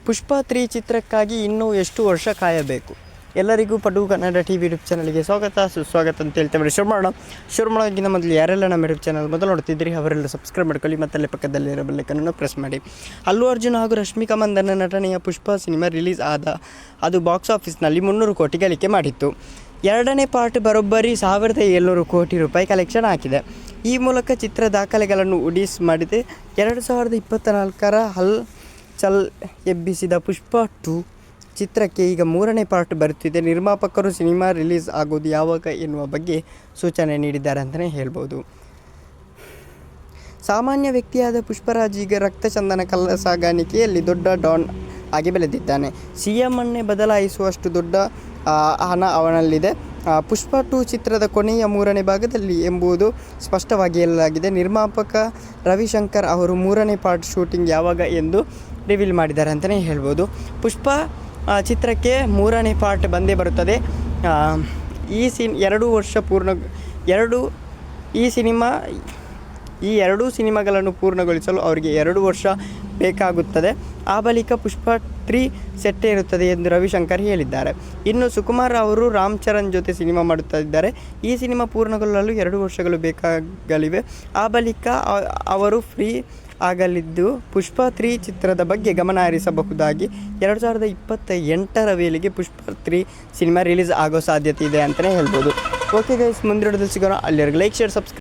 ಪುಷ್ಪ 3 ಚಿತ್ರಕ್ಕಾಗಿ ಇನ್ನೂ ಎಷ್ಟು ವರ್ಷ ಕಾಯಬೇಕು? ಎಲ್ಲರಿಗೂ ಪಡು ಕನ್ನಡ ಟಿವಿ ಯೂಟ್ಯೂಬ್ ಚಾನಲ್ಗೆ ಸ್ವಾಗತ ಸುಸ್ವಾಗತ ಅಂತ ಹೇಳ್ತೇವೆ. ಶುರು ಮಾಡೋಕ್ಕಿಂತ ಮೊದಲು ಯಾರೆಲ್ಲ ನಮ್ಮ ಯೂಟ್ಯೂಬ್ ಚಾನಲ್ ಮೊದಲು ನೋಡ್ತಿದ್ದೀರಿ ಅವರೆಲ್ಲ ಸಬ್ಸ್ಕ್ರೈಬ್ ಮಾಡ್ಕೊಳ್ಳಿ, ಮತ್ತಲ್ಲೇ ಪಕ್ಕದಲ್ಲಿರೋ ಬೆಲ್ಲೈಕನ್ನು ಪ್ರೆಸ್ ಮಾಡಿ. ಅಲ್ಲು ಅರ್ಜುನ್ ಹಾಗೂ ರಶ್ಮಿಕಾ ಮಂದಣ್ಣ ನಟನೆಯ ಪುಷ್ಪ ಸಿನಿಮಾ ರಿಲೀಸ್ ಅದು ಬಾಕ್ಸ್ ಆಫೀಸ್ನಲ್ಲಿ 300 ಕೋಟಿ ಗಳಿಕೆ ಮಾಡಿತ್ತು. ಎರಡನೇ ಪಾರ್ಟ್ ಬರೋಬ್ಬರಿ 1700 ಕೋಟಿ ರೂಪಾಯಿ ಕಲೆಕ್ಷನ್ ಹಾಕಿದೆ. ಈ ಮೂಲಕ ಚಿತ್ರ ದಾಖಲೆಗಳನ್ನು ಉಡೀಸ್ ಮಾಡಿದೆ. 2024ರ ಹಲ್ ಚಲ್ ಎಬ್ಬಿಸಿದ ಪುಷ್ಪ 2 ಚಿತ್ರಕ್ಕೆ ಈಗ 3ನೇ ಪಾರ್ಟ್ ಬರುತ್ತಿದೆ. ನಿರ್ಮಾಪಕರು ಸಿನಿಮಾ ರಿಲೀಸ್ ಆಗೋದು ಯಾವಾಗ ಎನ್ನುವ ಬಗ್ಗೆ ಸೂಚನೆ ನೀಡಿದ್ದಾರೆ ಅಂತಲೇ ಹೇಳ್ಬೋದು. ಸಾಮಾನ್ಯ ವ್ಯಕ್ತಿಯಾದ ಪುಷ್ಪರಾಜ್ ಈಗ ರಕ್ತಚಂದನ ಕಳ್ಳ ಸಾಗಾಣಿಕೆಯಲ್ಲಿ ದೊಡ್ಡ ಡಾನ್ ಆಗಿ ಬೆಳೆದಿದ್ದಾನೆ. CM ಅನ್ನೇ ಬದಲಾಯಿಸುವಷ್ಟು ದೊಡ್ಡ ಹಣ ಅವನಲ್ಲಿದೆ. ಪುಷ್ಪ 2 ಚಿತ್ರದ ಕೊನೆಯ 3ನೇ ಭಾಗದಲ್ಲಿ ಎಂಬುದು ಸ್ಪಷ್ಟವಾಗಿ ಹೇಳಲಾಗಿದೆ. ನಿರ್ಮಾಪಕ ರವಿಶಂಕರ್ ಅವರು 3ನೇ ಪಾರ್ಟ್ ಶೂಟಿಂಗ್ ಯಾವಾಗ ಎಂದು ರಿವೀಲ್ ಮಾಡಿದ್ದಾರೆ ಅಂತಲೇ ಹೇಳ್ಬೋದು. ಪುಷ್ಪ ಚಿತ್ರಕ್ಕೆ 3ನೇ ಪಾರ್ಟ್ ಬಂದೇ ಬರುತ್ತದೆ. ಈ ಎರಡೂ ಸಿನಿಮಾಗಳನ್ನು ಪೂರ್ಣಗೊಳಿಸಲು ಅವರಿಗೆ 2 ವರ್ಷ ಬೇಕಾಗುತ್ತದೆ. ಆ ಬಳಿಕ ಪುಷ್ಪ 3 ಸೆಟ್ಟೇ ಇರುತ್ತದೆ ಎಂದು ರವಿಶಂಕರ್ ಹೇಳಿದ್ದಾರೆ. ಇನ್ನು ಸುಕುಮಾರ್ ಅವರು ರಾಮ್ ಚರಣ್ ಜೊತೆ ಸಿನಿಮಾ ಮಾಡುತ್ತಾ ಇದ್ದಾರೆ. ಈ ಸಿನಿಮಾ ಪೂರ್ಣಗೊಳ್ಳಲು 2 ವರ್ಷಗಳು ಬೇಕಾಗಲಿವೆ. ಆ ಬಳಿಕ ಅವರು ಫ್ರೀ ಆಗಲಿದ್ದು ಪುಷ್ಪ 3 ಚಿತ್ರದ ಬಗ್ಗೆ ಗಮನ ಹರಿಸಬಹುದಾಗಿ 2028ರ ವೇಳೆಗೆ ಪುಷ್ಪ 3 ಸಿನಿಮಾ ರಿಲೀಸ್ ಆಗೋ ಸಾಧ್ಯತೆ ಇದೆ ಅಂತಲೇ ಹೇಳ್ಬೋದು. ಓಕೆ ಗೈಸ್, ಮುಂದಿನ ವಿಡಿಯೋದಲ್ಲಿ ಸಿಗೋಣ. ಅಲ್ಲಿವರೆಗೆ ಲೈಕ್, ಶೇರ್, ಸಬ್ಸ್ಕ್ರೈಬ್.